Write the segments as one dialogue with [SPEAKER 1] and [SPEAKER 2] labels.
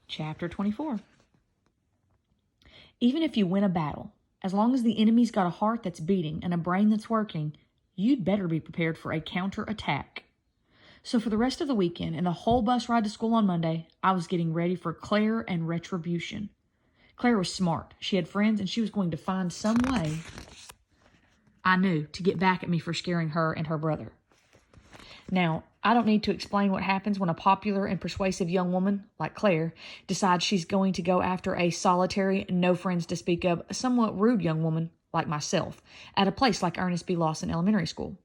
[SPEAKER 1] Chapter 24. Even if you win a battle, as long as the enemy's got a heart that's beating and a brain that's working, you'd better be prepared for a counterattack. So for the rest of the weekend and the whole bus ride to school on Monday, I was getting ready for Claire and retribution. Claire was smart. She had friends, and she was going to find some way, I knew, to get back at me for scaring her and her brother. Now, I don't need to explain what happens when a popular and persuasive young woman, like Claire, decides she's going to go after a solitary, no friends to speak of, somewhat rude young woman, like myself, at a place like Ernest B. Lawson Elementary School.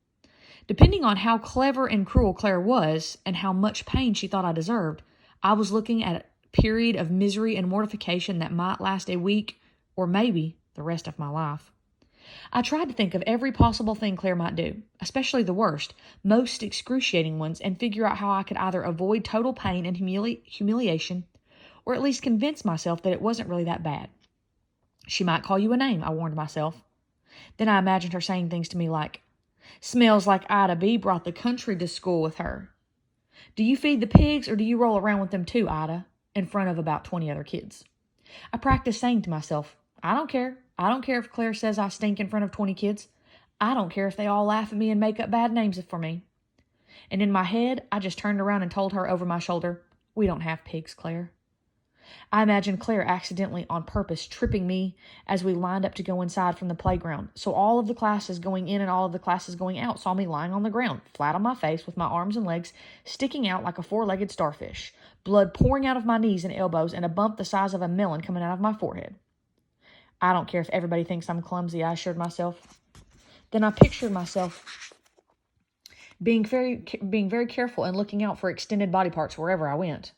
[SPEAKER 1] Depending on how clever and cruel Claire was, and how much pain she thought I deserved, I was looking at a period of misery and mortification that might last a week, or maybe the rest of my life. I tried to think of every possible thing Claire might do, especially the worst, most excruciating ones, and figure out how I could either avoid total pain and humiliation, or at least convince myself that it wasn't really that bad. She might call you a name, I warned myself. Then I imagined her saying things to me like, "Smells like Ida B. brought the country to school with her. Do you feed the pigs, or do you roll around with them too, Ida?" in front of about 20 other kids. I practiced saying to myself, I don't care. I don't care if Claire says I stink in front of 20 kids. I don't care if they all laugh at me and make up bad names for me. And in my head, I just turned around and told her over my shoulder, "We don't have pigs, Claire." I imagined Claire accidentally, on purpose, tripping me as we lined up to go inside from the playground. So all of the classes going in and all of the classes going out saw me lying on the ground, flat on my face, with my arms and legs sticking out like a four-legged starfish, blood pouring out of my knees and elbows, and a bump the size of a melon coming out of my forehead. I don't care if everybody thinks I'm clumsy, I assured myself. Then I pictured myself being very careful and looking out for extended body parts wherever I went.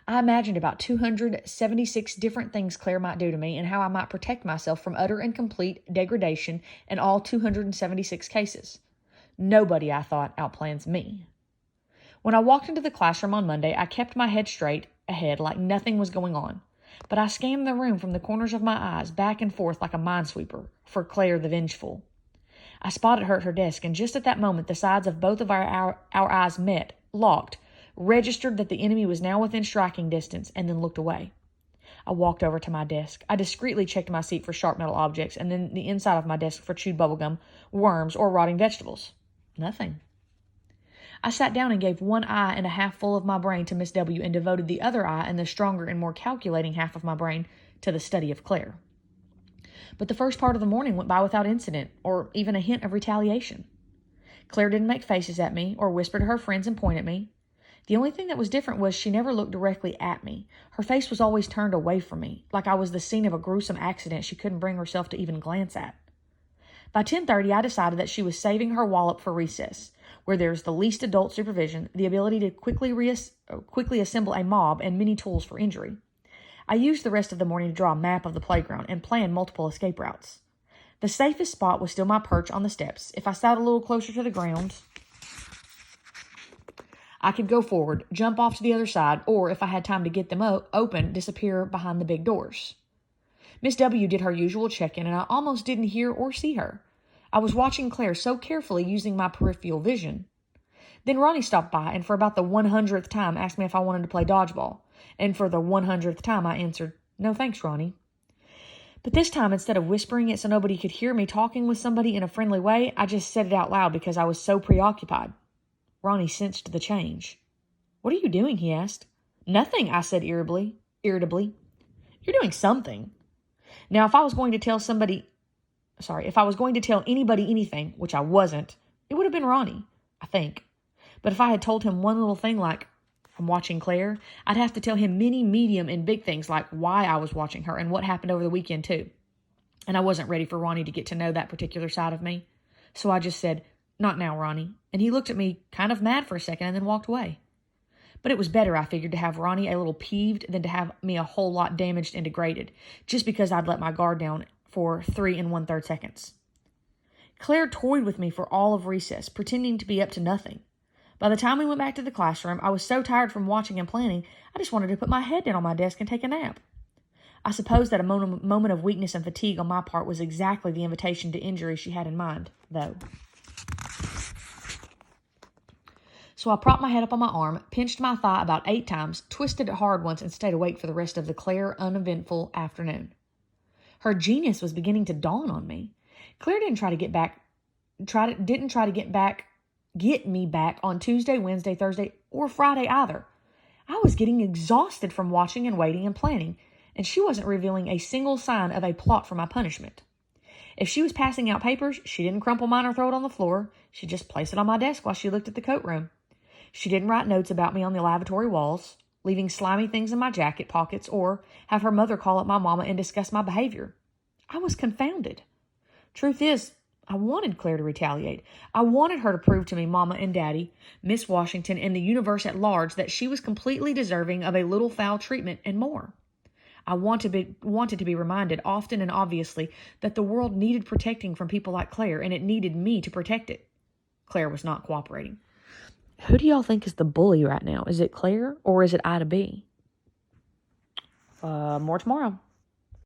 [SPEAKER 1] I imagined about 276 different things Claire might do to me and how I might protect myself from utter and complete degradation in all 276 cases. Nobody, I thought, outplans me. When I walked into the classroom on Monday, I kept my head straight ahead like nothing was going on. But I scanned the room from the corners of my eyes back and forth like a minesweeper for Claire the Vengeful. I spotted her at her desk, and just at that moment the sides of both of our eyes met, locked, registered that the enemy was now within striking distance, and then looked away. I walked over to my desk. I discreetly checked my seat for sharp metal objects, and then the inside of my desk for chewed bubblegum, worms, or rotting vegetables. Nothing. I sat down and gave one eye and a half full of my brain to Miss W. and devoted the other eye and the stronger and more calculating half of my brain to the study of Claire. But the first part of the morning went by without incident, or even a hint of retaliation. Claire didn't make faces at me, or whisper to her friends and point at me. The only thing that was different was she never looked directly at me. Her face was always turned away from me, like I was the scene of a gruesome accident she couldn't bring herself to even glance at. By 10:30, I decided that she was saving her wallop for recess, where there's the least adult supervision, the ability to quickly assemble a mob, and many tools for injury. I used the rest of the morning to draw a map of the playground and plan multiple escape routes. The safest spot was still my perch on the steps. If I sat a little closer to the ground, I could go forward, jump off to the other side, or if I had time to get them open, disappear behind the big doors. Miss W. did her usual check-in, and I almost didn't hear or see her. I was watching Claire so carefully using my peripheral vision. Then Ronnie stopped by, and for about the 100th time asked me if I wanted to play dodgeball. And for the 100th time I answered, "No thanks, Ronnie." But this time, instead of whispering it so nobody could hear me talking with somebody in a friendly way, I just said it out loud because I was so preoccupied. Ronnie sensed the change. "What are you doing?" he asked. "Nothing," I said irritably. "You're doing something." Now, if I was going to tell anybody anything, which I wasn't, it would have been Ronnie, I think. But if I had told him one little thing like, "I'm watching Claire," I'd have to tell him many medium and big things like why I was watching her and what happened over the weekend too. And I wasn't ready for Ronnie to get to know that particular side of me. So I just said, "Not now, Ronnie." And he looked at me kind of mad for a second and then walked away. But it was better, I figured, to have Ronnie a little peeved than to have me a whole lot damaged and degraded, just because I'd let my guard down for 3 1/3 seconds. Claire toyed with me for all of recess, pretending to be up to nothing. By the time we went back to the classroom, I was so tired from watching and planning, I just wanted to put my head down on my desk and take a nap. I suppose that a moment of weakness and fatigue on my part was exactly the invitation to injury she had in mind, though. So I propped my head up on my arm, pinched my thigh about 8 times, twisted it hard once, and stayed awake for the rest of the Claire uneventful afternoon. Her genius was beginning to dawn on me. Claire didn't try to get me back on Tuesday, Wednesday, Thursday, or Friday either. I was getting exhausted from watching and waiting and planning, and she wasn't revealing a single sign of a plot for my punishment. If she was passing out papers, she didn't crumple mine or throw it on the floor. She just placed it on my desk while she looked at the coat room. She didn't write notes about me on the lavatory walls, leaving slimy things in my jacket pockets, or have her mother call up my mama and discuss my behavior. I was confounded. Truth is, I wanted Claire to retaliate. I wanted her to prove to me, Mama and Daddy, Miss Washington, and the universe at large that she was completely deserving of a little foul treatment and more. I wanted to be reminded often and obviously that the world needed protecting from people like Claire, and it needed me to protect it. Claire was not cooperating. Who do y'all think is the bully right now? Is it Claire or is it Ida B? More tomorrow.